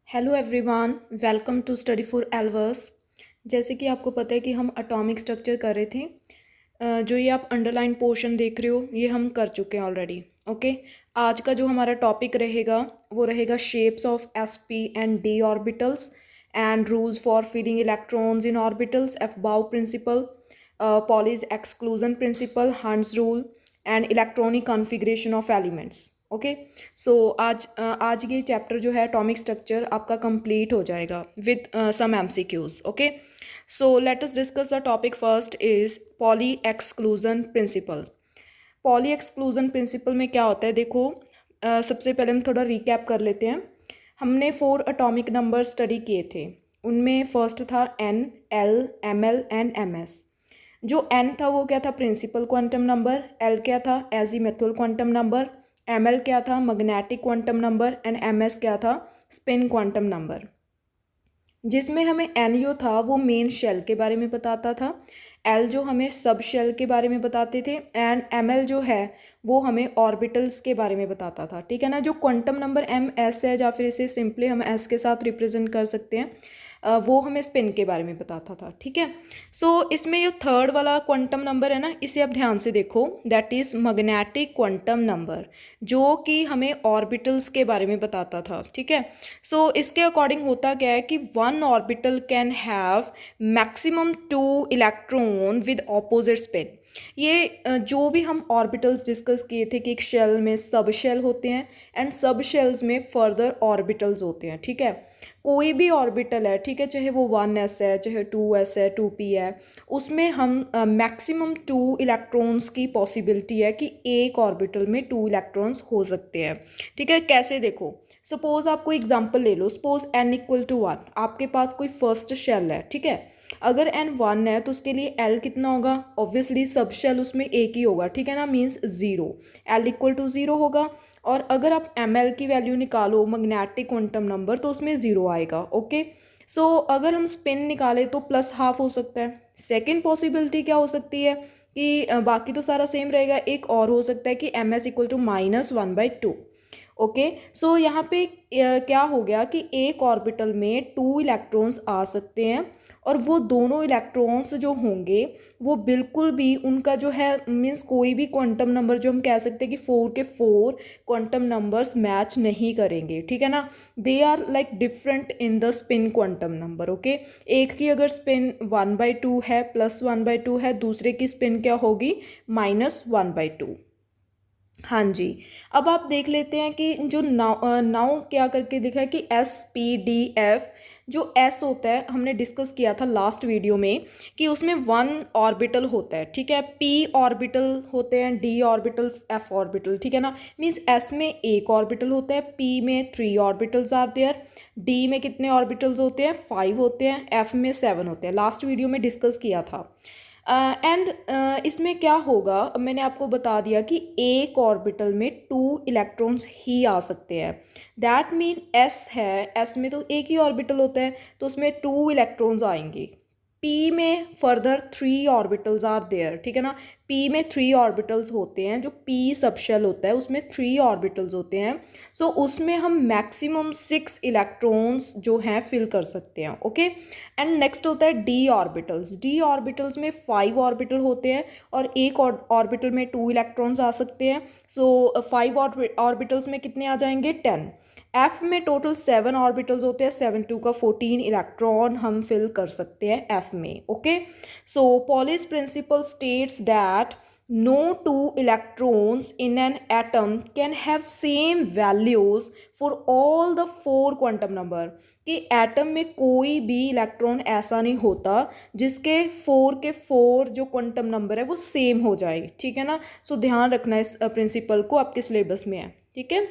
Hello everyone, welcome to study for elvers. जैसे कि आपको पता है कि हम एटॉमिक स्ट्रक्चर कर रहे थे। जो ये आप अंडरलाइन पोर्शन देख रहे हो ये हम कर चुके हैं ऑलरेडी। ओके, आज का जो हमारा टॉपिक रहेगा वो रहेगा shapes of sp and d orbitals and rules for feeding electrons in orbitals, Aufbau principle, Pauli's exclusion principle, Hund's rule and electronic configuration of elements. Okay, so आज ये चैप्टर जो है एटॉमिक स्ट्रक्चर आपका complete हो जाएगा with some MCQs. Okay, so let us discuss the topic. First is Pauli exclusion principle. Pauli exclusion principle में क्या होता है देखो, सबसे पहले हम थोड़ा रिकैप कर लेते हैं। हमने 4 एटॉमिक नंबर स्टडी किए थे। उनमें फर्स्ट था n, l, ml and ms। जो n था वो क्या था, प्रिंसिपल क्वांटम नंबर। l क्या था, एजीमेथल क्वांटम नंबर। ml क्या था, magnetic quantum number and ms क्या था, स्पिन क्वांटम नंबर। जिसमें हमें nu था वो मेन शेल के बारे में बताता था, l जो हमें सब शेल के बारे में बताते थे एंड ml जो है वो हमें ऑर्बिटल्स के बारे में बताता था। ठीक है ना। जो क्वांटम नंबर ms है, या फिर इसे सिंपली हम s के साथ रिप्रेजेंट कर सकते हैं, वो हमें स्पिन के बारे में बताता था। ठीक है। सो इसमें जो थर्ड वाला क्वांटम नंबर है ना, इसे आप ध्यान से देखो, that is magnetic quantum number, जो कि हमें ऑर्बिटल्स के बारे में बताता था। ठीक है। सो इसके अकॉर्डिंग होता क्या है कि one orbital can have maximum 2 electron with opposite spin. ये जो भी हम ऑर्बिटल्स डिस्कस किए थे कि एक शेल में सब शेल होते हैं एंड सब शेल्स में फर्दर ऑर्बिटल्स होते हैं। ठीक है। कोई भी ऑर्बिटल है, ठीक है, चाहे वो 1s है, चाहे 2s है, 2p है, उसमें हम मैक्सिमम 2 इलेक्ट्रॉन्स की पॉसिबिलिटी है कि एक ऑर्बिटल में 2 इलेक्ट्रॉन्स हो सकते हैं। ठीक है। कैसे देखो, सपोज आपको एग्जांपल ले लो, सपोज n=1, आपके पास कोई फर्स्ट शेल है। ठीक है। अगर n 1 है तो उसके लिए l कितना होगा, ऑब्वियसली सब शेल उसमें एक ही होगा। ठीक है ना, मीन्स 0, l=0 होगा। और अगर आप ml की वैल्यू निकालो, मैग्नेटिक क्वांटम नंबर, तो उसमें 0 आएगा। ओके, सो अगर हम स्पिन निकालें तो +½ हो सकता है। सेकेंड पॉसिबिलिटी क्या हो सकती है कि बाकी तो सारा सेम रहेगा, एक और हो सकता है कि ms=-1/2। ओके, सो यहाँ पे क्या हो गया कि एक ऑर्बिटल में 2 इलेक्ट्रॉन्स आ सकते हैं, और वो दोनों इलेक्ट्रॉन्स जो होंगे वो बिल्कुल भी उनका जो है, मीन्स कोई भी क्वांटम नंबर जो हम कह सकते हैं कि 4 के 4 क्वांटम नंबर्स मैच नहीं करेंगे। ठीक है ना। They are like different in the spin quantum number. Okay, एक की अगर स्पिन 1/2 है, +1/2 है, दूसरे की स्पिन क्या होगी, -1/2। हाँ जी। अब आप देख लेते हैं कि जो नाउ क्या करके दिखा है कि SPDF, जो S होता है, हमने डिस्कस किया था लास्ट वीडियो में कि उसमें 1 ऑर्बिटल होता है। ठीक है। P ऑर्बिटल होते हैं, D ऑर्बिटल, F ऑर्बिटल। ठीक है ना, मीन्स S में एक ऑर्बिटल होता है, P में 3 ऑर्बिटल्स आर देयर, D में कितने ऑर्बिटल्स होते हैं, 5 होते हैं, F में 7 होते हैं। लास्ट वीडियो में डिस्कस किया था। एंड इसमें क्या होगा, मैंने आपको बता दिया कि एक ऑर्बिटल में 2 इलेक्ट्रॉन्स ही आ सकते हैं। दैट मीन S है, S में तो एक ही ऑर्बिटल होता है, तो उसमें 2 इलेक्ट्रॉन्स आएंगे। P में फर्दर 3 ऑर्बिटल्स आर देयर। ठीक है ना, P में 3 ऑर्बिटल्स होते हैं, जो P सबशेल होता है उसमें 3 ऑर्बिटल्स होते हैं। सो उसमें हम मैक्सिमम 6 इलेक्ट्रॉन्स जो हैं फिल कर सकते हैं। ओके, एंड नेक्स्ट होता है D ऑर्बिटल्स। D ऑर्बिटल्स में 5 ऑर्बिटल होते हैं, और एक ऑर्बिटल में 2 इलेक्ट्रॉन्स आ सकते हैं। सो 5 ऑर्बिटल्स में कितने आ जाएंगे, 10। F में टोटल 7 ऑर्बिटल्स होते हैं, 7 2 का 14 इलेक्ट्रॉन हम फिल कर सकते हैं F में। Okay, so Pauli's principle states that no 2 electrons in an atom can have same values for all the 4 quantum number। कि एटम में कोई भी इलेक्ट्रॉन ऐसा नहीं होता जिसके 4 के 4 जो क्वांटम नंबर है वो सेम हो जाए। ठीक है ना। सो ध्यान रखना इस प्रिंसिपल को, आपके सिलेबस में है। ठीक है।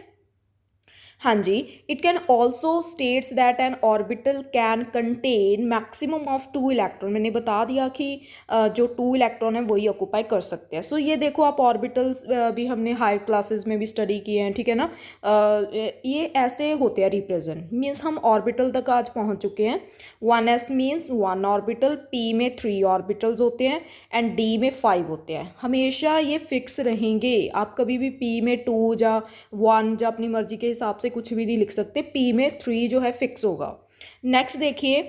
हाँ जी। It can also states that an orbital can contain maximum of 2 electron. मैंने बता दिया कि जो 2 इलेक्ट्रॉन है वही ऑक्यूपाई कर सकते हैं। सो ये देखो, आप ऑर्बिटल्स भी हमने हायर क्लासेस में भी स्टडी किए हैं। ठीक है ना। ये ऐसे होते हैं रिप्रेजेंट, मीन्स हम ऑर्बिटल तक आज पहुंच चुके हैं। 1s मीन्स 1 ऑर्बिटल, P में 3 ऑर्बिटल्स होते हैं एंड D में 5 होते हैं। हमेशा ये फिक्स रहेंगे, आप कभी भी P में 2 या 1 या अपनी मर्जी के हिसाब से से कुछ भी नहीं लिख सकते, पी में 3 जो है फिक्स होगा। नेक्स्ट देखिए,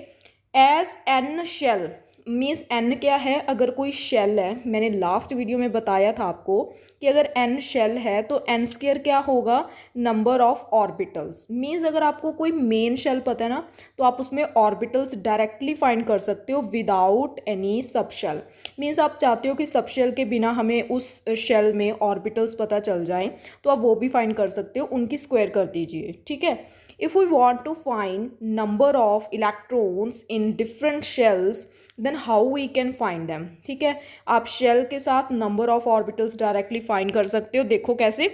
as n shell means n क्या है, अगर कोई शेल है, मैंने लास्ट वीडियो में बताया था आपको कि अगर एन शेल है तो एन स्क्वायर क्या होगा, नंबर ऑफ ऑर्बिटल्स। मीन्स अगर आपको कोई मेन शेल पता है ना, तो आप उसमें ऑर्बिटल्स डायरेक्टली फाइंड कर सकते हो without any subshell. Means आप चाहते हो कि सब शेल के बिना हमें उस शेल में ऑर्बिटल्स पता चल जाएं, तो आप वो भी फाइंड कर सकते हो, उनकी स्क्वायर कर दीजिए, ठीक है। If we want to find number of electrons in different shells, then how we can find them, ठीक है। आप शेल के साथ number of orbitals directly find कर सकते हो। देखो कैसे,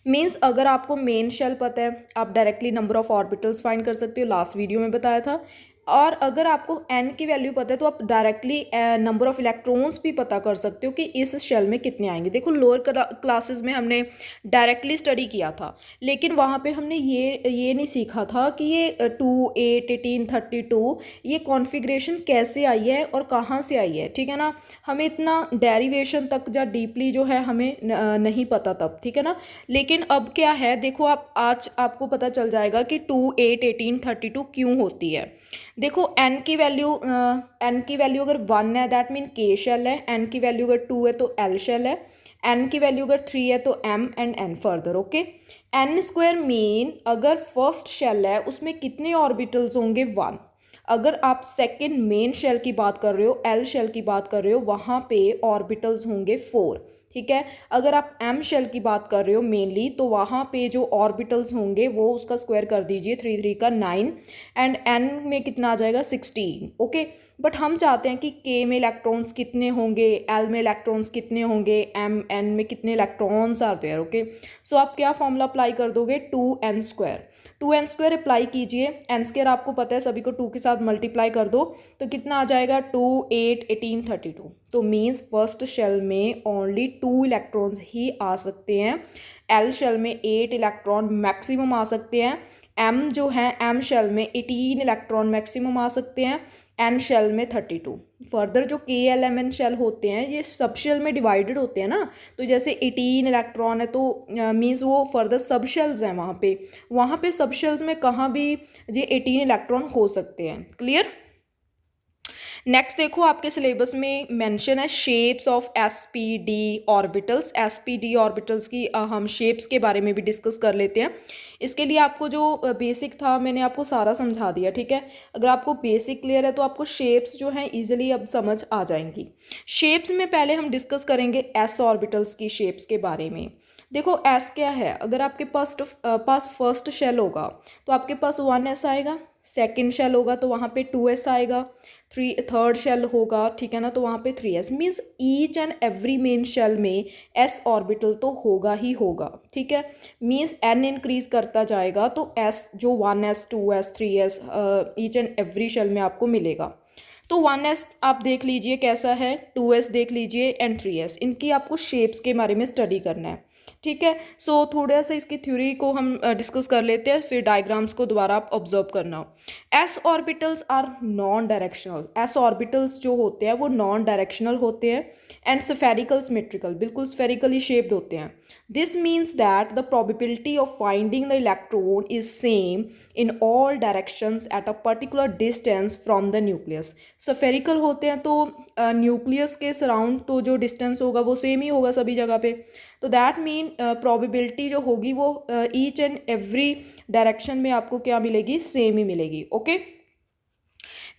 मीन्स अगर आपको मेन शेल पता है, आप directly number of orbitals find कर सकते हो, लास्ट वीडियो में बताया था। और अगर आपको एन की वैल्यू पता है तो आप डायरेक्टली नंबर ऑफ इलेक्ट्रॉन्स भी पता कर सकते हो कि इस शेल में कितने आएंगे। देखो लोअर क्लासेस में हमने डायरेक्टली स्टडी किया था, लेकिन वहाँ पे हमने ये नहीं सीखा था कि ये 2, 8, 18, 32 ये कॉन्फ़िगरेशन कैसे आई है और कहाँ से आई है, ठीक है ना। हमें इतना डेरिवेशन तक या डीपली जो है हमें नहीं पता तब, ठीक है ना। लेकिन अब क्या है, देखो आप आज आपको पता चल जाएगा कि 2, 8, 18, 32 क्यों होती है। देखो n की वैल्यू अगर 1 है दैट मीन k शेल है, n की वैल्यू अगर 2 है तो l शेल है, n की वैल्यू अगर 3 है तो m and n further, okay. n square mean अगर फर्स्ट शेल है उसमें कितने ऑर्बिटल्स होंगे, 1। अगर आप सेकेंड मेन शेल की बात कर रहे हो, l शेल की बात कर रहे हो, वहाँ पे ऑर्बिटल्स होंगे 4, ठीक है। अगर आप m शेल की बात कर रहे हो मेनली, तो वहाँ पे जो ऑर्बिटल्स होंगे वो उसका स्क्वायर कर दीजिए, 3 3 का 9 एंड n में कितना आ जाएगा 16, ओके। बट हम चाहते हैं कि k में इलेक्ट्रॉन्स कितने होंगे, l में इलेक्ट्रॉन्स कितने होंगे, m n में कितने इलेक्ट्रॉन्स आर देयर, ओके। सो आप क्या फॉर्मूला अप्लाई कर दोगे, 2n square. 2n square apply कीजिए, n स्क्वायर आपको पता है सभी को 2 के साथ मल्टीप्लाई कर दो तो कितना आ जाएगा, 2, 8, 18, 32। तो मीन्स फर्स्ट शेल में ओनली 2 इलेक्ट्रॉन्स ही आ सकते हैं, l शेल में 8 इलेक्ट्रॉन मैक्सिमम आ सकते हैं, m जो है m शेल में 18 इलेक्ट्रॉन मैक्सिमम आ सकते हैं, n शेल में 32। फर्दर जो k l m n shell होते हैं ये सब शेल में डिवाइडेड होते हैं ना, तो जैसे 18 इलेक्ट्रॉन है तो मीन्स वो फर्दर सब शेल्स हैं, वहाँ पे सब शेल्स में कहाँ भी ये 18 इलेक्ट्रॉन हो सकते हैं, क्लियर। नेक्स्ट देखो आपके सिलेबस में मेंशन है shapes of SPD orbitals. SPD orbitals की हम शेप्स के बारे में भी डिस्कस कर लेते हैं। इसके लिए आपको जो बेसिक था मैंने आपको सारा समझा दिया, ठीक है। अगर आपको बेसिक क्लियर है तो आपको शेप्स जो हैं इजीली अब समझ आ जाएंगी। शेप्स में पहले हम डिस्कस करेंगे एस ऑर्बिटल्स की शेप्स के बारे में। देखो एस क्या है, अगर आपके पास फर्स्ट शेल होगा तो आपके पास 1s आएगा, सेकेंड शेल होगा तो वहाँ पे 2s आएगा, थर्ड शेल होगा, ठीक है ना, तो वहाँ पे 3s। Means each and every main shell में s ऑर्बिटल तो होगा ही होगा, ठीक है। मीन्स n इंक्रीज करता जाएगा तो s जो 1s 2s 3s each and every shell में आपको मिलेगा। तो 1s आप देख लीजिए कैसा है, 2s देख लीजिए एंड 3s, इनकी आपको शेप्स के बारे में स्टडी करना है, ठीक है। सो थोड़ा सा इसकी थ्योरी को हम डिस्कस कर लेते हैं, फिर डायग्राम्स को दोबारा आप ऑब्जर्व करना। S orbitals are non directional. S orbitals जो होते हैं वो नॉन डायरेक्शनल होते हैं एंड स्फेरिकल सिमेट्रिकल, बिल्कुल स्फेरिकली शेप्ड होते हैं। This means that the probability of finding the electron is same in all directions at a particular distance from the nucleus. Spherical होते हैं तो न्यूक्लियस के सराउंड तो जो डिस्टेंस होगा वो सेम ही होगा सभी जगह पे, तो दैट मीन प्रोबेबिलिटी जो होगी वो ईच एंड एवरी डायरेक्शन में आपको क्या मिलेगी, सेम ही मिलेगी, ओके।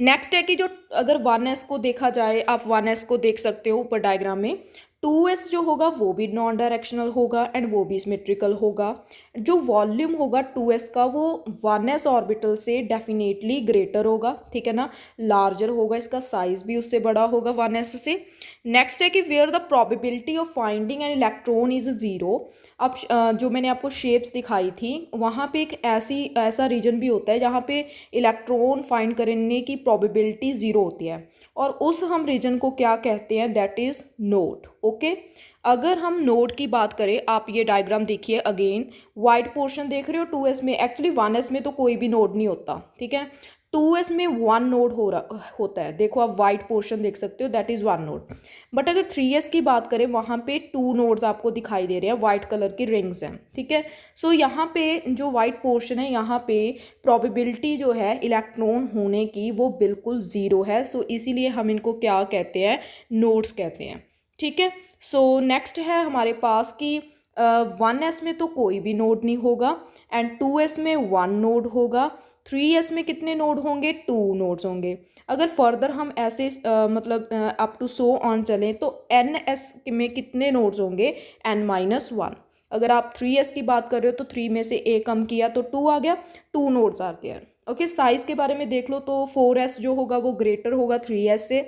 नेक्स्ट है कि जो अगर 1s को देखा जाए, आप 1s को देख सकते हो ऊपर डायग्राम में, 2s जो होगा वो भी नॉन डायरेक्शनल होगा एंड वो भी सिमेट्रिकल होगा। जो वॉल्यूम होगा 2s का वो 1s ऑर्बिटल से डेफिनेटली ग्रेटर होगा, ठीक है ना, लार्जर होगा, इसका साइज भी उससे बड़ा होगा 1s से। नेक्स्ट है कि where the probability of finding an electron is 0। अब जो मैंने आपको शेप्स दिखाई थी वहाँ पे एक ऐसा रीजन भी होता है जहाँ पे इलेक्ट्रॉन फाइंड करने की प्रोबेबिलिटी 0 होती है, और उस हम रीजन को क्या कहते हैं, दैट इज़ नोड, ओके। अगर हम नोड की बात करें, आप ये डायग्राम देखिए अगेन, वाइट पोर्शन देख रहे हो 2s में, एक्चुअली 1s में तो कोई भी नोड नहीं होता, ठीक है। 2s में 1 नोड होता है, देखो आप वाइट पोर्शन देख सकते हो, दैट इज़ 1 नोड। बट अगर 3s की बात करें, वहाँ पे 2 नोड्स आपको दिखाई दे रहे हैं, वाइट कलर की रिंग्स हैं, ठीक है। सो यहाँ पे जो वाइट पोर्शन है, यहाँ पे प्रोबेबिलिटी जो है इलेक्ट्रॉन होने की वो बिल्कुल ज़ीरो है। सो इसीलिए हम इनको क्या कहते हैं, नोड्स कहते हैं, ठीक है। सो नेक्स्ट है हमारे पास कि 1s में तो कोई भी नोड नहीं होगा, एंड 2s में 1 नोड होगा, 3s में कितने नोड होंगे, 2 नोड्स होंगे। अगर फर्दर हम ऐसे मतलब अप टू सो ऑन चलें तो ns में कितने नोड्स होंगे, n-1। अगर आप 3s की बात कर रहे हो तो 3 में से a कम किया तो 2 आ गया, 2 nodes are there. Okay, size के बारे में देख लो तो 4s जो होगा वो ग्रेटर होगा 3s से,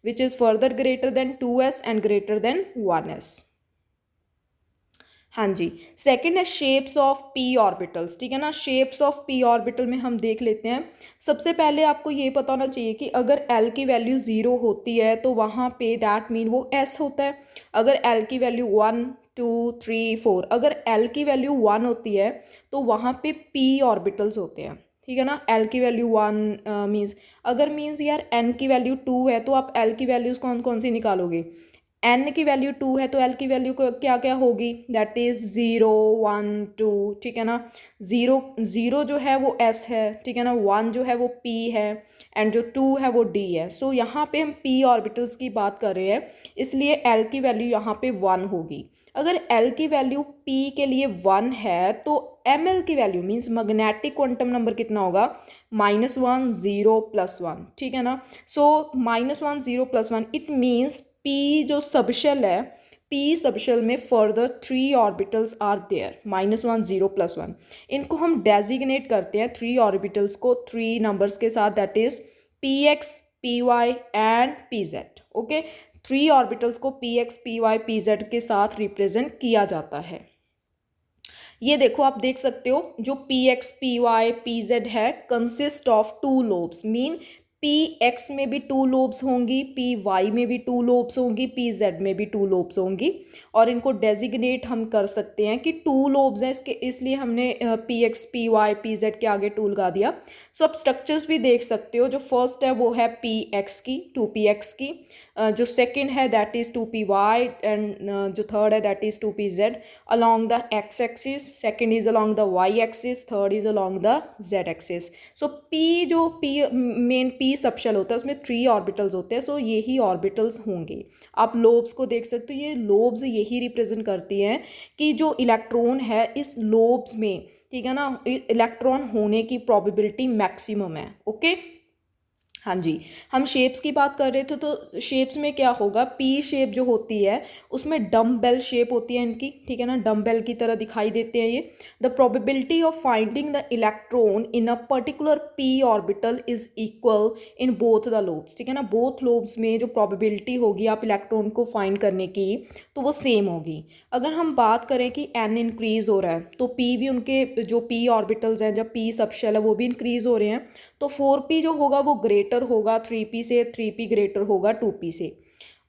which is further greater than 2s and greater than 1s। हाँ जी, सेकंड है शेप्स ऑफ पी ऑर्बिटल्स, ठीक है ना। शेप्स ऑफ पी ऑर्बिटल में हम देख लेते हैं। सबसे पहले आपको ये पता होना चाहिए कि अगर एल की वैल्यू 0 होती है तो वहाँ पे दैट मीन वो एस होता है। अगर एल की वैल्यू 1 2 3 4, अगर एल की वैल्यू 1 होती है तो वहाँ पे पी ऑर्बिटल्स होते हैं, ठीक है ना। एल की वैल्यू 1 मीन्स, अगर मीन्स यार एन की वैल्यू 2 है तो आप एल की वैल्यूज़ कौन कौन सी निकालोगे, एन की वैल्यू 2 है तो एल की वैल्यू क्या क्या होगी, दैट इज़ 0 1 2, ठीक है ना। ज़ीरो जो है वो एस है, ठीक है ना। 1 जो है वो पी है, एंड जो 2 है वो डी है। सो यहाँ पे हम पी ऑर्बिटल्स की बात कर रहे हैं, इसलिए एल की वैल्यू यहाँ पे 1 होगी। अगर एल की वैल्यू पी के लिए 1 है तो एम एल की value means magnetic quantum number कितना होगा, -1 0 +1, ठीक है ना। सो -1 0 +1 इट मीन्स पी जो सबशेल है, पी सबशेल में फर्दर 3 ऑर्बिटल्स आर देयर, -1 0 +1। इनको हम डेजिग्नेट करते हैं 3 ऑर्बिटल्स को 3 नंबर्स के साथ, that is P x P Y and P Z. Okay, 3 orbitals को P x P Y P Z के साथ रिप्रेजेंट किया जाता है। ये देखो आप देख सकते हो, जो P x P Y P Z है consist of 2 lobes, mean P X में भी 2 लोब्स होंगी, पी वाई में भी 2 लोब्स होंगी, पी जेड में भी 2 लोब्स होंगी, और इनको डेजिग्नेट हम कर सकते हैं कि 2 लोब्स हैं इसके, इसलिए हमने p x P Y P Z के आगे 2 लगा दिया। सो आप स्ट्रक्चर्स भी देख सकते हो, जो फर्स्ट है वो है पी एक्स की, 2px की, जो सेकंड है दैट इज़ 2py, एंड जो थर्ड है that is 2pz along the x axis, second is along the y axis, third is along the z axis। so p जो p मेन p सबशेल होता है उसमें 3 orbitals होते हैं, सो यही orbitals होंगे। आप लोब्स को देख सकते हो, ये लोब्स यही रिप्रेजेंट करती हैं कि जो इलेक्ट्रॉन है इस लोब्स में, ठीक है ना, इलेक्ट्रॉन होने की प्रोबेबिलिटी मैक्सिमम है। ओके, हाँ जी। हम शेप्स की बात कर रहे थे तो शेप्स में क्या होगा, पी शेप जो होती है उसमें डम्बेल शेप होती है इनकी, ठीक है ना, डम्बेल की तरह दिखाई देते हैं ये। The probability of finding the electron in a particular P orbital is equal in both the lobes, ठीक है ना। बोथ लोब्स में जो प्रोबेबिलिटी होगी आप इलेक्ट्रॉन को फाइंड करने की तो वो सेम होगी। अगर हम बात करें कि एन इंक्रीज हो रहा है तो पी भी, उनके जो पी ऑर्बिटल्स हैं जब पी सबशेल है वो भी इंक्रीज हो रहे हैं, तो 4p जो होगा वो ग्रेटर होगा 3p से, 3p ग्रेटर होगा 2p से।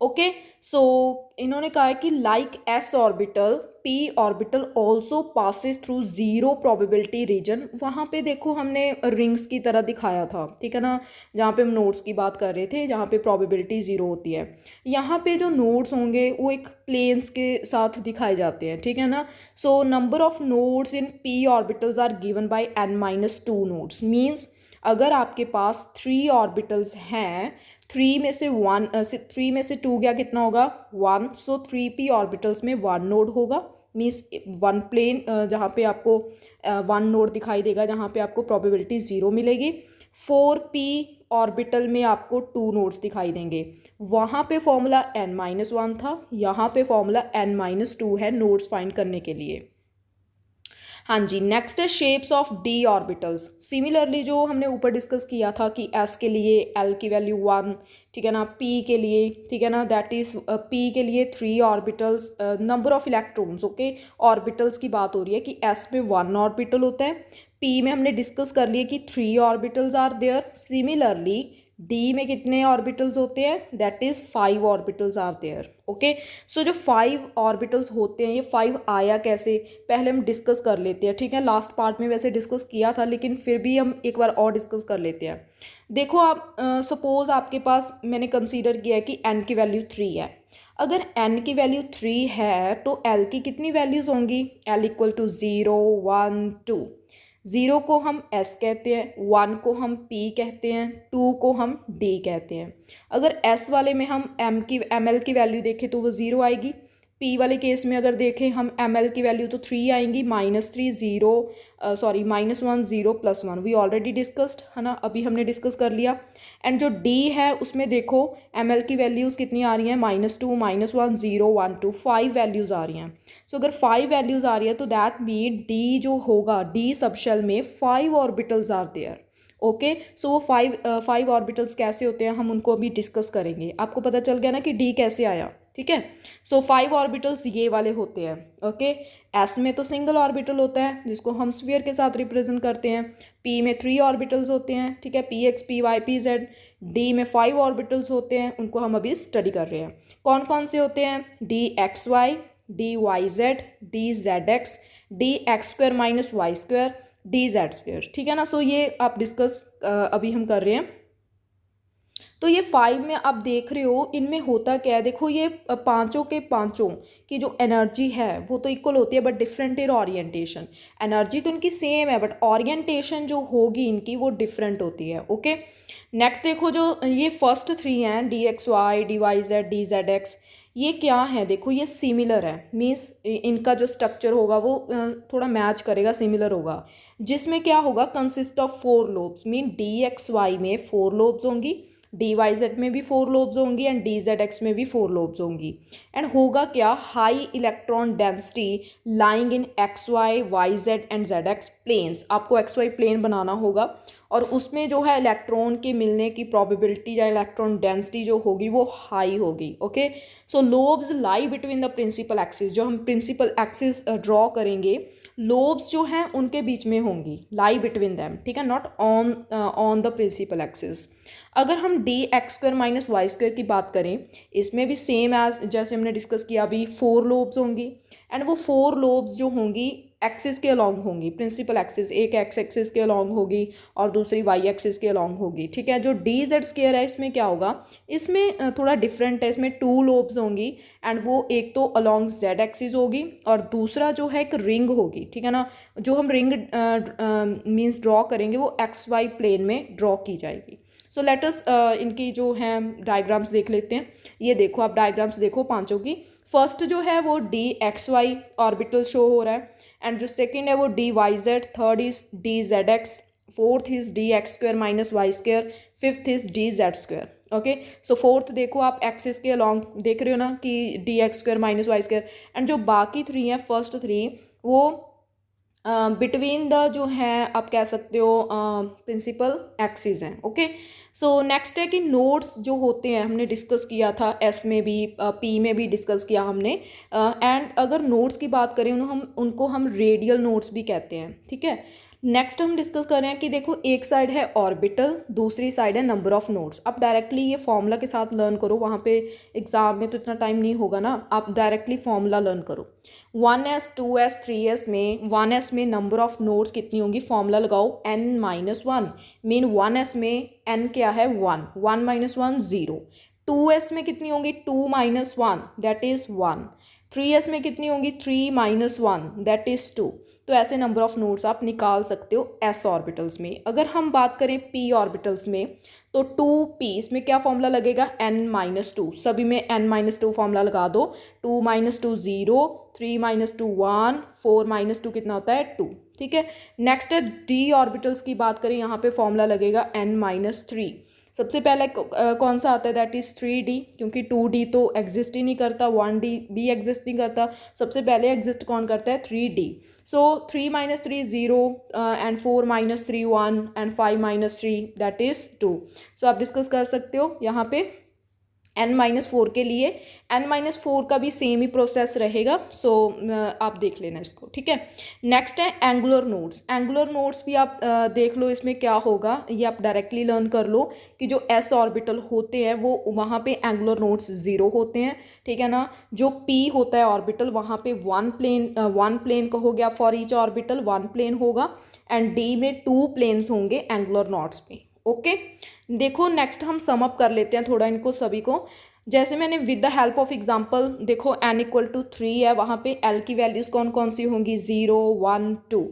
ओके, सो इन्होंने कहा है कि like s orbital p orbital also passes through zero probability region. वहाँ पे देखो हमने रिंग्स की तरह दिखाया था, ठीक है ना, जहाँ पे हम नोड्स की बात कर रहे थे, जहाँ पे प्रोबेबिलिटी ज़ीरो होती है। यहाँ पे जो नोड्स होंगे वो एक प्लेन्स के साथ दिखाए जाते हैं, ठीक है ना। So number of nodes in p orbitals are given by n-2 nodes, means अगर आपके पास 3 ऑर्बिटल्स हैं, 3 में से 2 गया कितना होगा 1, सो 3p ऑर्बिटल्स में 1 नोड होगा, मीन्स 1 प्लेन जहाँ पे आपको 1 नोड दिखाई देगा, जहाँ पे आपको प्रोबेबिलिटी 0 मिलेगी। 4p ऑर्बिटल में आपको 2 नोड्स दिखाई देंगे, वहाँ पे फॉर्मूला n-1 था, यहाँ पे फॉर्मूला n-2 है नोड्स फाइंड करने के लिए। हाँ जी, नेक्स्ट है shapes of D orbitals. Similarly जो हमने ऊपर डिस्कस किया था कि एस के लिए एल की वैल्यू 1, ठीक है ना, पी के लिए, ठीक है ना, दैट इज पी के लिए 3 orbitals, number of electrons, okay, orbitals की बात हो रही है कि एस में 1 ऑर्बिटल होता है, पी में हमने डिस्कस कर लिया कि 3 orbitals are there. Similarly D में कितने ऑर्बिटल्स होते हैं, that is 5 orbitals are there. Okay, so जो 5 ऑर्बिटल्स होते हैं, ये 5 आया कैसे, पहले हम डिस्कस कर लेते हैं, ठीक है। लास्ट पार्ट में वैसे डिस्कस किया था, लेकिन फिर भी हम एक बार और डिस्कस कर लेते हैं। देखो आप सपोज आपके पास मैंने कंसीडर किया है कि एन की वैल्यू 3 है। अगर n की वैल्यू 3 है तो l की कितनी वैल्यूज़ होंगी, l इक्वल टू 0 1 2। 0 को हम s कहते हैं, 1 को हम p कहते हैं, 2 को हम d कहते हैं। अगर s वाले में हम ml की वैल्यू देखें तो वो 0 आएगी। p वाले केस में अगर देखें हम ml की वैल्यू तो 3 आएंगी, -3 0 सॉरी -1 0 +1 वी ऑलरेडी डिस्कस्ड है ना, अभी हमने डिस्कस कर लिया। एंड जो d है उसमें देखो ml की वैल्यूज़ कितनी आ रही हैं, -2 -1 0 1 2 5 वैल्यूज़ आ रही हैं। सो अगर 5 वैल्यूज़ आ रही है तो दैट मीन d जो होगा, d सबशेल में 5 ऑर्बिटल्स आर देयर। ओके, सो वो 5 ऑर्बिटल्स कैसे होते हैं हम उनको अभी डिस्कस करेंगे। आपको पता चल गया ना कि d कैसे आया, ठीक है। सो 5 ऑर्बिटल्स ये वाले होते हैं। ओके, एस में तो सिंगल ऑर्बिटल होता है जिसको हम स्फीयर के साथ रिप्रेजेंट करते हैं। पी में 3 ऑर्बिटल्स होते हैं, ठीक है, p x P Y P z. D में 5 ऑर्बिटल्स होते हैं, उनको हम अभी स्टडी कर रहे हैं। कौन कौन से होते हैं, d x y, d y z, d z x, d x square minus y square, d z square, ठीक है ना। सो ये आप डिस्कस अभी हम कर रहे हैं। तो ये 5 में आप देख रहे हो इनमें होता क्या है, देखो ये पांचों के पांचों की जो एनर्जी है वो तो इक्वल होती है, but different in orientation. Energy तो इनकी सेम है बट ओरिएंटेशन जो होगी इनकी वो डिफरेंट होती है। ओके, नेक्स्ट देखो जो ये फर्स्ट 3 हैं, d x y, d y z, d z x, ये क्या है, देखो ये सिमिलर है, मीन्स इनका जो स्ट्रक्चर होगा वो थोड़ा मैच करेगा, सिमिलर होगा। जिसमें क्या होगा, consist of 4 lobes, mean d x y में 4 लोब्स होंगी, डी वाई जेड में भी 4 लोब्स होंगी एंड डी जेड एक्स में भी 4 लोब्स होंगी। एंड होगा क्या, high electron density lying in x y z and z x planes. आपको एक्स वाई प्लेन बनाना होगा और उसमें जो है इलेक्ट्रॉन के मिलने की प्रोबेबिलिटी या इलेक्ट्रॉन डेंसिटी जो होगी वो हाई होगी। Okay, so lobes lie between the principal axis, जो हम प्रिंसिपल एक्सिस ड्रॉ करेंगे लोब्स जो हैं उनके बीच में होंगी, लाई बिटवीन दैम, ठीक है, not on the principal axis. अगर हम d x square minus y square की बात करें, इसमें भी सेम एज जैसे हमने डिस्कस किया अभी 4 लोब्स होंगी एंड वो 4 लोब्स जो होंगी एक्सिस के अलॉन्ग होंगी, प्रिंसिपल एक्सिस, एक एक्स एक्सिस के अलॉन्ग होगी और दूसरी वाई एक्सिस के अलॉन्ग होगी, ठीक है। जो डी जेड स्क्वायर है इसमें क्या होगा, इसमें थोड़ा डिफरेंट है, इसमें 2 लोब्स होंगी एंड वो एक तो अलॉन्ग जेड एक्सिस होगी और दूसरा जो है एक रिंग होगी, ठीक है ना। जो हम रिंग मीन्स ड्रॉ करेंगे वो एक्स वाई प्लेन में ड्रॉ की जाएगी। सो लेट अस इनकी जो हैं डायग्राम्स देख लेते हैं। ये देखो आप डायग्राम्स देखो पांचों की। फर्स्ट जो है वो d x y orbital show हो रहा है एंड जो सेकंड है वो d y z, third is d z x, fourth is d x square minus y square, fifth is d z square. Okay, so fourth देखो आप axis के along देख रहे हो ना कि d x square minus y square and जो बाकी 3 हैं, फर्स्ट 3 वो बिटवीन द जो है आप कह सकते हो प्रिंसिपल एक्सिस हैं। ओके, सो नेक्स्ट है कि नोड्स जो होते हैं हमने डिस्कस किया था, एस में भी पी में भी डिस्कस किया हमने। एंड अगर नोड्स की बात करें उनको हम रेडियल नोड्स भी कहते हैं, ठीक है। नेक्स्ट हम डिस्कस कर रहे हैं कि देखो एक साइड है ऑर्बिटल, दूसरी साइड है नंबर ऑफ नोड्स। आप डायरेक्टली ये फॉर्मूला के साथ लर्न करो, वहाँ पे एग्जाम में तो इतना टाइम नहीं होगा ना, आप डायरेक्टली फॉर्मूला लर्न करो। 1s 2s 3s में 1s में नंबर ऑफ नोड्स कितनी होंगी, फॉर्मूला लगाओ n-1, मीन 1s में n क्या है 1, 1 - 1 0। 2s में कितनी होंगी 2 - 1 दैट इज 1। 3s में कितनी होंगी 3 - 1 दैट इज 2। तो ऐसे नंबर ऑफ नोड्स आप निकाल सकते हो s ऑर्बिटल्स में। अगर हम बात करें p ऑर्बिटल्स में तो 2p, इसमें क्या फॉर्मूला लगेगा n-2, सभी में n-2 फॉर्मूला लगा दो। 2 - 2 0, 3 - 2 1, 4 - 2 कितना होता है 2, ठीक है। नेक्स्ट है d ऑर्बिटल्स की बात करें, यहाँ पे फॉर्मूला लगेगा n-3। सबसे पहले कौन सा आता है, दैट इज 3d, क्योंकि 2d तो एग्जिस्ट ही नहीं करता, 1d भी एग्जिस्ट नहीं करता, सबसे पहले एग्जिस्ट कौन करता है 3d। So 3 - 3 0 and 4 - 3 1 and 5 - 3 that is 2। सो आप डिस्कस कर सकते हो यहाँ पे n-4 के लिए n-4 का भी सेम ही प्रोसेस रहेगा। सो आप देख लेना इसको, ठीक है। नेक्स्ट है एंगुलर नोड्स। एंगुलर नोड्स भी आप देख लो इसमें क्या होगा, ये आप डायरेक्टली लर्न कर लो कि जो s ऑर्बिटल होते हैं वो वहाँ पे एंगुलर नोड्स 0 होते हैं, ठीक है ना। जो p होता है ऑर्बिटल वहाँ पे वन प्लेन कहोगे आप for each orbital, one plane होगा, एंड d में 2 प्लेन्स होंगे एंगुलर नोड्स पे, ओके। देखो नेक्स्ट हम सम अप कर लेते हैं थोड़ा इनको सभी को। जैसे मैंने with the help of example, देखो n=3 है, वहाँ पे l की वैल्यूज कौन कौन सी होंगी, 0 1 2।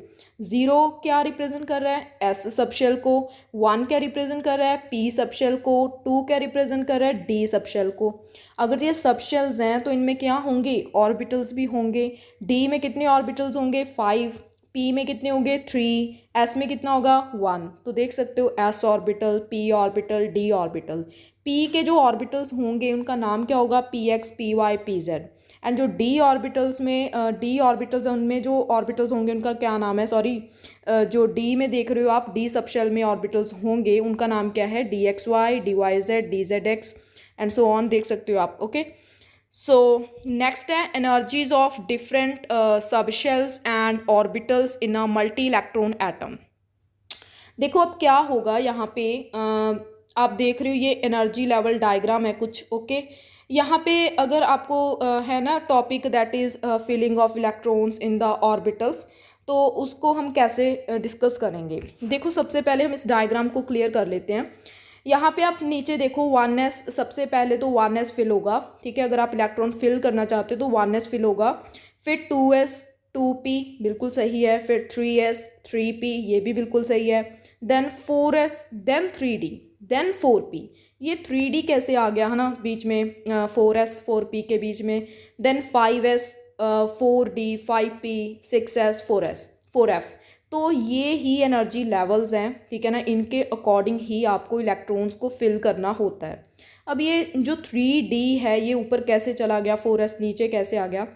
0 क्या रिप्रेजेंट कर रहा है, s सबशेल को, 1 क्या रिप्रेजेंट कर रहा है, p सबशेल को, 2 क्या रिप्रेजेंट कर रहा है, d सबशेल को। अगर ये सबशेल्स हैं तो इनमें क्या होंगे, ऑर्बिटल्स भी होंगे। d में कितने ऑर्बिटल्स होंगे, 5, p में कितने होंगे, 3, s में कितना होगा, 1। तो देख सकते हो s orbital, p orbital, d orbital. p के जो ऑर्बिटल्स होंगे उनका नाम क्या होगा, px, py, pz। एंड जो d ऑर्बिटल्स में d ऑर्बिटल्स हैं उनमें जो ऑर्बिटल्स होंगे उनका क्या नाम है, सॉरी, जो d में देख रहे हो आप, d सबशेल में ऑर्बिटल्स होंगे उनका नाम क्या है, dxy, dyz, dzx and so on, देख सकते हो आप, ओके। सो नेक्स्ट है energies of different subshells and orbitals in a multi electron atom. देखो अब क्या होगा यहाँ पे, आप देख रहे हो ये एनर्जी लेवल डायग्राम है कुछ, ओके। यहाँ पे अगर आपको है ना topic that is filling of electrons in the orbitals, तो उसको हम कैसे डिस्कस करेंगे। देखो सबसे पहले हम इस डायग्राम को क्लियर कर लेते हैं। यहाँ पे आप नीचे देखो 1s, सबसे पहले तो 1s फिल होगा, ठीक है। अगर आप इलेक्ट्रॉन फिल करना चाहते हो तो 1s फिल होगा, फिर 2s 2p बिल्कुल सही है, फिर 3s 3p ये भी बिल्कुल सही है, then 4s, then 3d, then 4p। ये 3d कैसे आ गया है ना बीच में, 4s 4p के बीच में, then 5s 4d 5p 6s 4s 4f। तो ये ही एनर्जी लेवल्स हैं, ठीक है ना, इनके अकॉर्डिंग ही आपको इलेक्ट्रॉन्स को फिल करना होता है। अब ये जो 3d है ये ऊपर कैसे चला गया, 4s नीचे कैसे आ गया।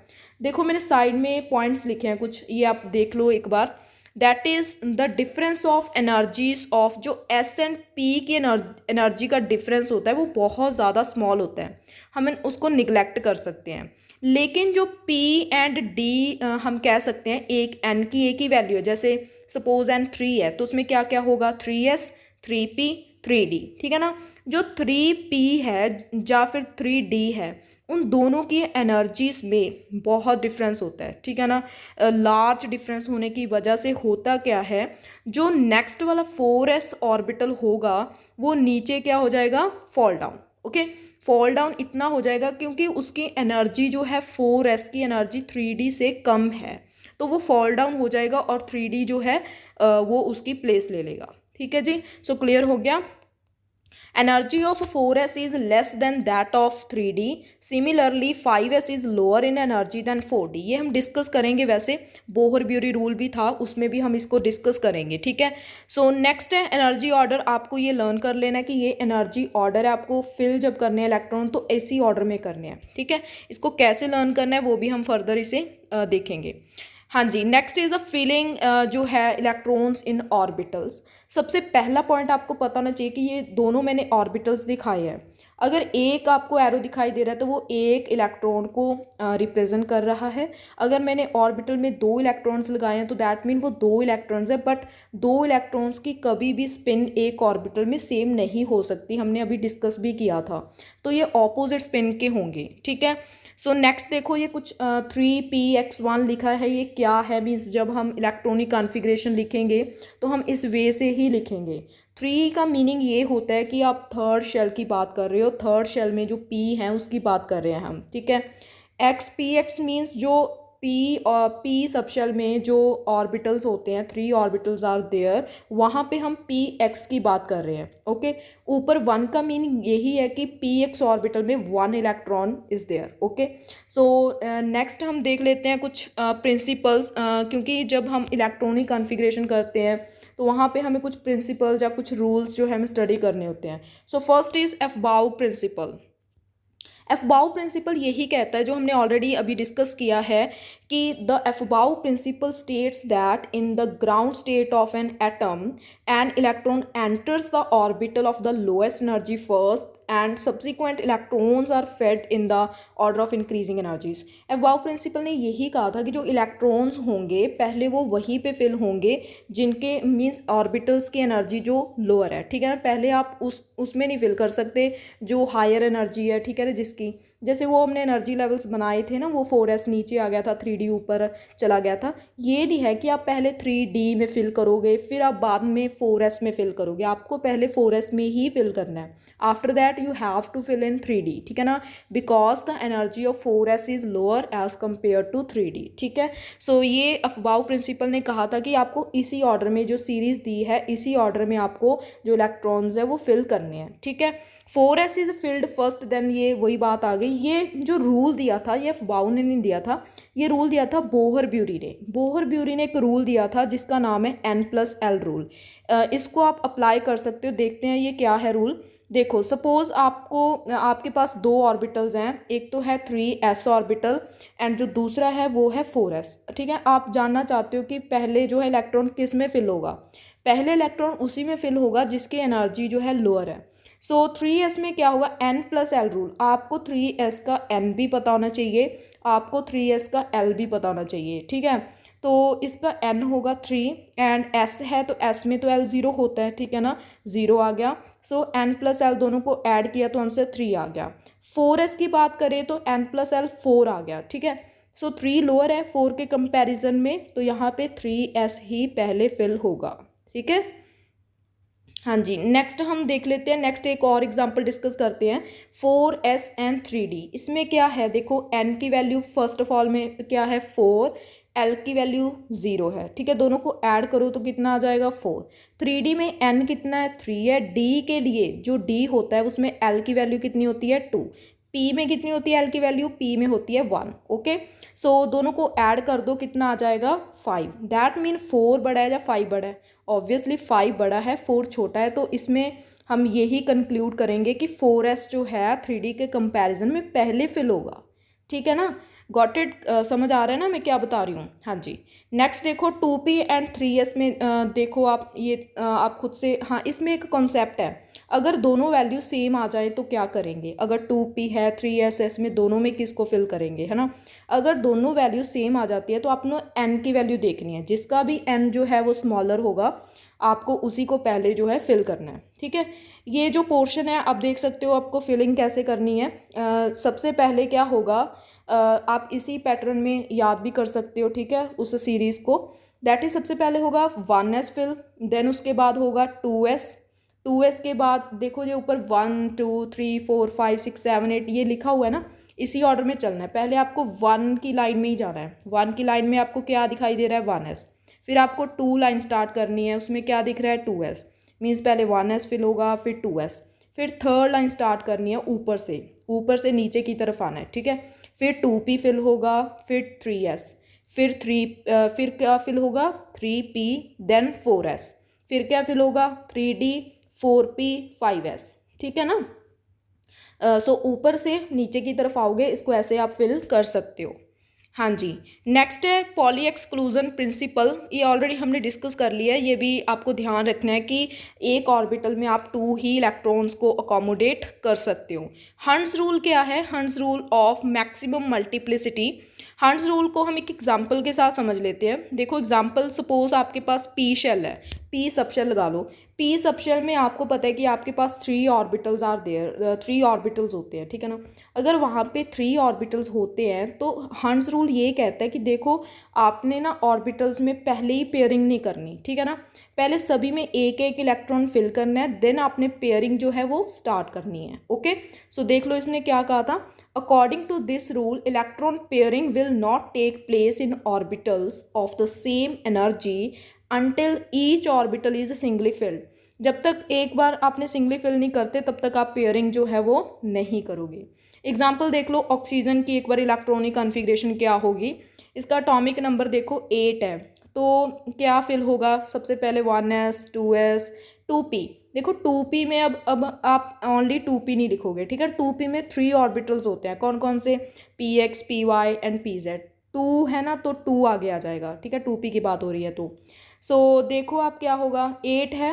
देखो मैंने साइड में पॉइंट्स लिखे हैं कुछ, ये आप देख लो एक बार। That is the difference of energies of, जो s एंड p की एनर्जी का डिफरेंस होता है वो बहुत ज़्यादा स्मॉल होता है, हम उसको निगलेक्ट कर सकते हैं। लेकिन जो p एंड d हम कह सकते हैं, एक n की एक ही वैल्यू है, जैसे सपोज n 3 है तो उसमें क्या क्या होगा, 3s 3p 3d, ठीक है ना। जो 3p है या फिर 3d है उन दोनों की एनर्जीज में बहुत डिफरेंस होता है, ठीक है ना। लार्ज डिफरेंस होने की वजह से होता क्या है, जो नेक्स्ट वाला 4s ऑर्बिटल होगा वो नीचे क्या हो जाएगा, fall down, okay. Fall down इतना हो जाएगा क्योंकि उसकी एनर्जी जो है 4s की एनर्जी 3d से कम है, तो वो फॉल डाउन हो जाएगा और 3d जो है वो उसकी प्लेस ले लेगा, ठीक है जी। सो क्लियर हो गया। Energy of 4s is less than that of 3d. Similarly 5s is lower in energy than 4d. ये हम डिस्कस करेंगे, वैसे बोहर-ब्यूरी रूल भी था उसमें भी हम इसको डिस्कस करेंगे, ठीक है। सो नेक्स्ट है एनर्जी ऑर्डर। आपको ये लर्न कर लेना है कि ये एनर्जी ऑर्डर है, आपको फिल जब करने हैं इलेक्ट्रॉन तो इसी ऑर्डर में करने हैं, ठीक है। इसको कैसे लर्न करना है वो भी हम फर्दर इसे देखेंगे। हाँ जी, नेक्स्ट इज़ अ फिलिंग जो है इलेक्ट्रॉन्स इन ऑर्बिटल्स। सबसे पहला पॉइंट आपको पता होना चाहिए कि ये दोनों मैंने ऑर्बिटल्स दिखाए हैं। अगर एक आपको एरो दिखाई दे रहा है तो वो एक इलेक्ट्रॉन को रिप्रेजेंट कर रहा है। अगर मैंने ऑर्बिटल में 2 इलेक्ट्रॉन्स लगाए हैं तो दैट मीन वो 2 इलेक्ट्रॉन्स है, बट 2 इलेक्ट्रॉन्स की कभी भी स्पिन एक ऑर्बिटल में सेम नहीं हो सकती, हमने अभी डिस्कस भी किया था। तो ये ऑपोजिट स्पिन के होंगे, ठीक है। सो नेक्स्ट देखो ये कुछ 3px1 लिखा है, ये क्या है, मीन्स जब हम इलेक्ट्रॉनिक कॉन्फ़िगरेशन लिखेंगे तो हम इस वे से ही लिखेंगे। 3 का मीनिंग ये होता है कि आप थर्ड शेल की बात कर रहे हो, थर्ड शेल में जो p है उसकी बात कर रहे हैं हम, ठीक है। px मीन्स जो p और p सबशेल में जो ऑर्बिटल्स होते हैं, 3 ऑर्बिटल्स आर देयर, वहाँ पे हम px की बात कर रहे हैं, ओके। ऊपर 1 का मीनिंग यही है कि px ऑर्बिटल में 1 electron is there, okay. So next हम देख लेते हैं कुछ प्रिंसिपल्स, क्योंकि जब हम इलेक्ट्रॉनिक कॉन्फ़िगरेशन करते हैं तो वहाँ पे हमें कुछ प्रिंसिपल्स या कुछ रूल्स जो है हमें स्टडी करने होते हैं। So first is Aufbau principle. Aufbau principle यही कहता है, जो हमने ऑलरेडी अभी डिस्कस किया है, कि the Aufbau principle states that in the ground state of an atom an electron enters the orbital of the lowest energy first and subsequent electrons are fed in the order of increasing energies. Aufbau principle ने यही कहा था कि जो electrons होंगे पहले वो वहीं पे फिल होंगे जिनके मीन्स ऑर्बिटल्स की एनर्जी जो लोअर है, ठीक है ना। पहले आप उसमें नहीं फिल कर सकते जो हायर एनर्जी है, ठीक है ना, जिसकी जैसे वो हमने एनर्जी लेवल्स बनाए थे ना, वो 4s नीचे आ गया था, 3d ऊपर चला गया था। ये नहीं है कि आप पहले 3d में फिल करोगे फिर आप बाद में 4s में फिल करोगे, आपको पहले 4s में ही फिल करना है। After that you have to fill in 3d, ठीक है ना, because the energy of 4s is lower as compare to 3d, ठीक है। सो ये अफबाउ प्रिंसिपल ने कहा था कि आपको इसी ऑर्डर में जो सीरीज़ दी है इसी ऑर्डर में आपको जो इलेक्ट्रॉन्स है वो फिल करने हैं, ठीक है। 4s is filled first, then ये वही बात आ गई। ये जो रूल दिया था ये अफबाउ ने नहीं दिया था, ये रूल दिया था बोहर ब्यूरी ने। बोहर ब्यूरी ने एक रूल दिया था जिसका नाम है N+L रूल। इसको आप अप्लाई कर सकते हो। देखते हैं ये क्या है रूल। देखो सपोज आपके पास दो ऑर्बिटल्स हैं, एक तो है 3s ऑर्बिटल एंड जो दूसरा है वो है 4s, ठीक है। आप जानना चाहते हो कि पहले जो है इलेक्ट्रॉन किस में फिल होगा, पहले इलेक्ट्रॉन उसी में फिल होगा जिसकी एनर्जी जो है लोअर है। सो 3s में क्या होगा, N+L रूल। आपको 3s का N भी पता होना चाहिए, आपको 3s का L भी पता होना चाहिए, ठीक है। तो इसका N होगा 3 एंड S है तो S में तो L 0 होता है, ठीक है ना, 0 आ गया। सो N+L दोनों को ऐड किया तो आंसर 3 आ गया। 4s की बात करें तो N+L 4 आ गया, ठीक है। सो 3 लोअर है 4 के कंपैरिजन में, तो यहाँ पे 3s ही पहले फिल होगा, ठीक है। हाँ जी, नेक्स्ट हम देख लेते हैं, नेक्स्ट एक और एग्जांपल डिस्कस करते हैं 4s एंड 3d। इसमें क्या है, देखो n की वैल्यू फर्स्ट ऑफ ऑल में क्या है 4, l की वैल्यू 0 है, ठीक है। दोनों को ऐड करो तो कितना आ जाएगा 4। 3d में n कितना है 3 है, d के लिए जो d होता है उसमें l की वैल्यू कितनी होती है 2, p में कितनी होती है l की वैल्यू, p में होती है 1, ओके। सो दोनों को ऐड कर दो, कितना आ जाएगा 5। दैट मीन 4 बड़ा है या 5 बड़ा है, ऑब्वियसली 5 बड़ा है 4 छोटा है। तो इसमें हम यही कंक्लूड करेंगे कि 4s जो है 3d के कंपैरिजन में पहले फिल होगा, ठीक है ना। गॉट इट, समझ आ रहा है ना मैं क्या बता रही हूँ। हाँ जी, नेक्स्ट देखो 2p एंड 3s में देखो आप ये आप खुद से, हाँ इसमें एक कॉन्सेप्ट है, अगर दोनों वैल्यू सेम आ जाए तो क्या करेंगे। अगर 2p है 3s में दोनों में किसको फिल करेंगे, है ना। अगर दोनों वैल्यू सेम आ जाती है तो आपने n की वैल्यू देखनी है, जिसका भी n जो है वो स्मॉलर होगा आपको उसी को पहले जो है फिल करना है, ठीक है। ये जो पोर्शन है आप देख सकते हो आपको फिलिंग कैसे करनी है। सबसे पहले क्या होगा, आप इसी पैटर्न में याद भी कर सकते हो, ठीक है, उस सीरीज़ को। दैट इज सबसे पहले होगा 1s फिल, देन उसके बाद होगा 2s के बाद देखो ये ऊपर 1 2 3 4 5 6 7 8 ये लिखा हुआ है ना, इसी ऑर्डर में चलना है। पहले आपको 1 की लाइन में ही जाना है, 1 की लाइन में आपको क्या दिखाई दे रहा है 1s, फिर आपको 2 लाइन स्टार्ट करनी है, उसमें क्या दिख रहा है 2s, मीन्स पहले 1s फिल होगा फिर 2s, फिर थर्ड लाइन स्टार्ट करनी है ऊपर से नीचे की तरफ आना है, ठीक है। फिर 2p फिल होगा, फिर 3s, फिर क्या फिल होगा 3p, देन 4s, फिर क्या फिल होगा 3d 4p 5s, ठीक है ना। सो ऊपर से नीचे की तरफ आओगे, इसको ऐसे आप फिल कर सकते हो। हाँ जी, नेक्स्ट है पॉली एक्सक्लूजन प्रिंसिपल। ये ऑलरेडी हमने डिस्कस कर लिया है, ये भी आपको ध्यान रखना है कि एक ऑर्बिटल में आप 2 ही इलेक्ट्रॉन्स को अकोमोडेट कर सकते हो। हंट्स रूल क्या है, hunts rule of maximum multiplicity. Hunts rule को हम एक एग्जांपल के साथ समझ लेते हैं। देखो एग्जांपल, सपोज आपके पास पी शेल है, पी सबशेल लगा लो। पी सबशेल में आपको पता है कि आपके पास 3 ऑर्बिटल्स आर देयर, 3 ऑर्बिटल्स होते हैं, ठीक है ना। अगर वहाँ पे 3 ऑर्बिटल्स होते हैं तो हंट्स रूल ये कहता है कि देखो आपने ना ऑर्बिटल्स में पहले ही पेयरिंग नहीं करनी, ठीक है ना। पहले सभी में एक एक इलेक्ट्रॉन फिल करना है, देन आपने पेयरिंग जो है वो स्टार्ट करनी है, ओके। सो देख लो इसने क्या कहा था, according to this rule electron pairing will not take place in orbitals of the same energy until each orbital is singly filled. जब तक एक बार आपने सिंगली फिल नहीं करते तब तक आप पेयरिंग जो है वो नहीं करोगे। एग्जाम्पल देख लो, ऑक्सीजन की एक बार इलेक्ट्रॉनिक कॉन्फ़िगरेशन क्या होगी। इसका एटॉमिक नंबर देखो 8 है, तो क्या फिल होगा, सबसे पहले 1s 2s 2p। देखो 2p में अब आप ओनली 2p नहीं लिखोगे, ठीक है। 2p में 3 ऑर्बिटल्स होते हैं, कौन कौन से, px py एंड pz। 2 है ना तो 2 आगे आ जाएगा, ठीक है, 2p की बात हो रही है तो। सो देखो आप क्या होगा, 8 है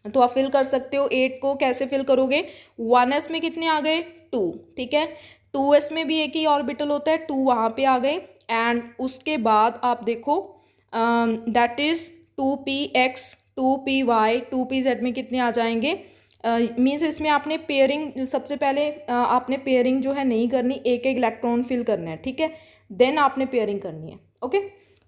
तो आप फिल कर सकते हो। 8 को कैसे फिल करोगे, 1s में कितने आ गए 2, ठीक है। 2s में भी एक ही ऑर्बिटल होता है, 2 वहाँ पे आ गए। एंड उसके बाद आप देखो that is 2px 2py 2pz में कितने आ जाएंगे। मीन्स इसमें आपने पेयरिंग सबसे पहले आपने पेयरिंग जो है नहीं करनी, एक एक इलेक्ट्रॉन फिल करना है, ठीक है, देन आपने पेयरिंग करनी है। ओके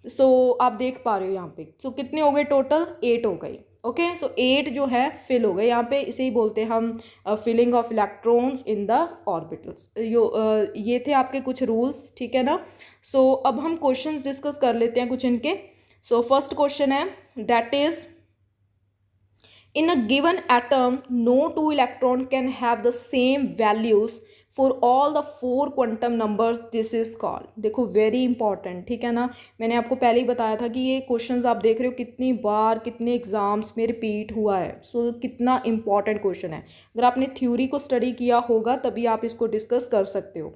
सो आप देख पा रहे हो यहाँ पे, सो कितने हो गए टोटल, 8 हो गई। ओके सो 8 जो है फिल हो गए यहाँ पे, इसे ही बोलते हैं हम filling of electrons in the orbitals. ये थे आपके कुछ रूल्स, ठीक है ना। सो अब हम क्वेश्चंस डिस्कस कर लेते हैं कुछ इनके। सो फर्स्ट क्वेश्चन है that is in a given atom no two electron can have the same values for all the 4 quantum numbers, this is called। देखो वेरी इंपॉर्टेंट, ठीक है ना। मैंने आपको पहले ही बताया था कि ये क्वेश्चंस आप देख रहे हो कितनी बार कितने एग्जाम्स में रिपीट हुआ है। सो कितना इंपॉर्टेंट क्वेश्चन है, अगर आपने थ्योरी को स्टडी किया होगा तभी आप इसको डिस्कस कर सकते हो।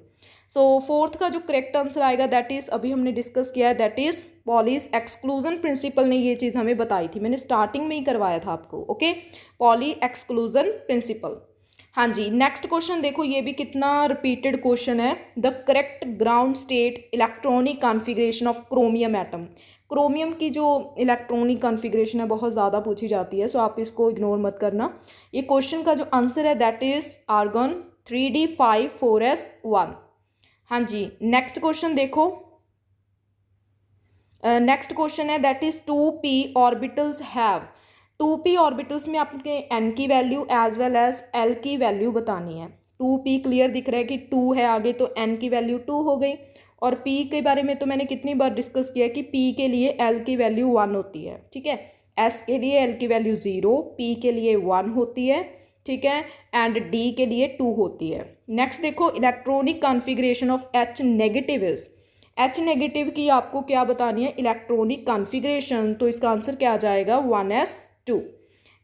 सो फोर्थ का जो करेक्ट आंसर आएगा दैट इज अभी हमने डिस्कस किया है, that is Pauli's exclusion principal ने ये चीज़ हमें बताई थी, मैंने स्टार्टिंग में ही करवाया था आपको। Okay poly exclusion principal. हाँ जी नेक्स्ट क्वेश्चन देखो, ये भी कितना रिपीटेड क्वेश्चन है। The correct ground state electronic configuration of chromium atom. Chromium की जो इलेक्ट्रॉनिक कॉन्फ़िगरेशन है बहुत ज़्यादा पूछी जाती है, सो आप इसको इग्नोर मत करना। ये क्वेश्चन का जो आंसर है that is argon 3d5 4s1। हाँ जी नेक्स्ट क्वेश्चन देखो, नेक्स्ट क्वेश्चन है that is 2p orbitals have. 2p orbitals में आपके n की value as well as l की वैल्यू बतानी है। 2p क्लियर दिख रहा है कि 2 है आगे, तो n की वैल्यू 2 हो गई। और p के बारे में तो मैंने कितनी बार डिस्कस किया कि p के लिए l की वैल्यू 1 होती है, ठीक है। s के लिए l की वैल्यू 0, p के लिए 1 होती है, ठीक है, एंड d के लिए 2 होती है। नेक्स्ट देखो electronic configuration of H negative is. H negative की आपको क्या बतानी है, इलेक्ट्रॉनिक कॉन्फ़िगरेशन, तो इसका आंसर क्या आ जाएगा 1s2।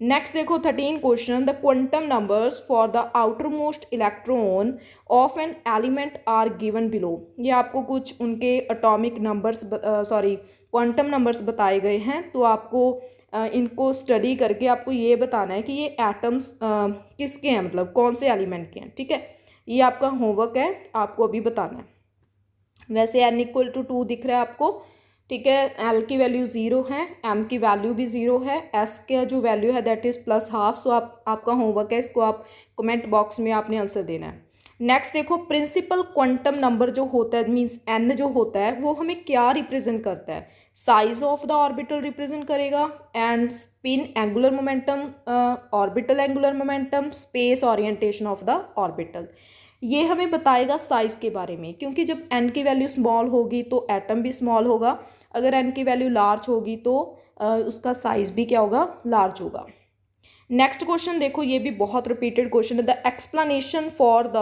नेक्स्ट देखो 13 question, the quantum numbers for the outermost electron of an element are given below. ये आपको कुछ उनके अटोमिक नंबर्स क्वांटम नंबर्स बताए गए हैं, तो आपको इनको स्टडी करके आपको ये बताना है कि ये एटम्स किसके हैं, मतलब कौन से एलिमेंट के हैं, ठीक है। ये आपका होमवर्क है, आपको अभी बताना है। वैसे n=2 दिख रहा है आपको, ठीक है, l की वैल्यू 0 है, m की वैल्यू भी 0 है, s का जो वैल्यू है दैट इज़ +½ सो आपका होमवर्क है, इसको आप कमेंट बॉक्स में आपने आंसर देना है। नेक्स्ट देखो प्रिंसिपल क्वांटम नंबर जो होता है मीन्स n जो होता है वो हमें क्या रिप्रेजेंट करता है, size of the orbital represent करेगा, and spin angular momentum, orbital angular momentum, space orientation of the orbital. ये हमें बताएगा साइज़ के बारे में, क्योंकि जब n की वैल्यू स्मॉल होगी तो एटम भी स्मॉल होगा, अगर n की वैल्यू लार्ज होगी तो उसका साइज़ भी क्या होगा, लार्ज होगा। नेक्स्ट क्वेश्चन देखो, ये भी बहुत रिपीटेड क्वेश्चन है, the explanation for the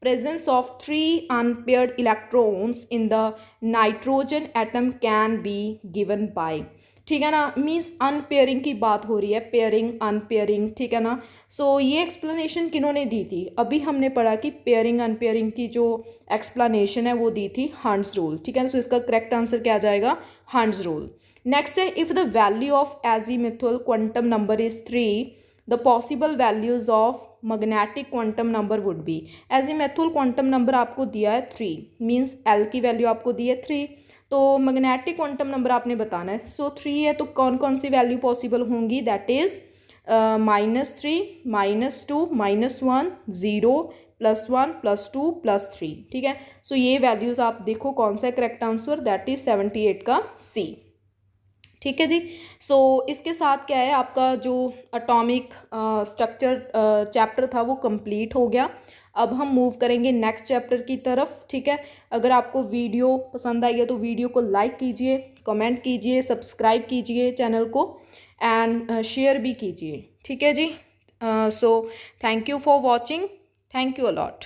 presence of 3 unpaired electrons in the nitrogen atom can be given by. ठीक है ना, मीन्स अनपेयरिंग की बात हो रही है, पेयरिंग अनपेयरिंग, ठीक है ना। सो ये एक्सप्लेनेशन किन्होंने दी थी, अभी हमने पढ़ा कि पेयरिंग अनपेयरिंग की जो एक्सप्लेनेशन है वो दी थी हंट्स रूल, ठीक है ना। सो इसका करेक्ट आंसर क्या आ जाएगा, हंट्स रूल। नेक्स्ट है if the value of azimuthal quantum number is 3 the possible values of magnetic quantum number would be. Azimuthal quantum number आपको दिया है 3, मीन्स एल की वैल्यू आपको दी है 3, तो मैग्नेटिक क्वांटम नंबर आपने बताना है। सो 3 है तो कौन कौन सी वैल्यू पॉसिबल होंगी, दैट इज़ -3 -2 -1 0 +1 +2 +3, ठीक है। सो ये वैल्यूज़ आप देखो कौन सा करेक्ट आंसर, दैट इज़ 78 का सी, ठीक है जी। सो इसके साथ क्या है, आपका जो एटॉमिक स्ट्रक्चर चैप्टर था वो कंप्लीट हो गया। अब हम मूव करेंगे नेक्स्ट चैप्टर की तरफ, ठीक है। अगर आपको वीडियो पसंद आई है तो वीडियो को लाइक कीजिए, कमेंट कीजिए, सब्सक्राइब कीजिए चैनल को, एंड शेयर भी कीजिए, ठीक है जी। So thank you for watching, thank you allot.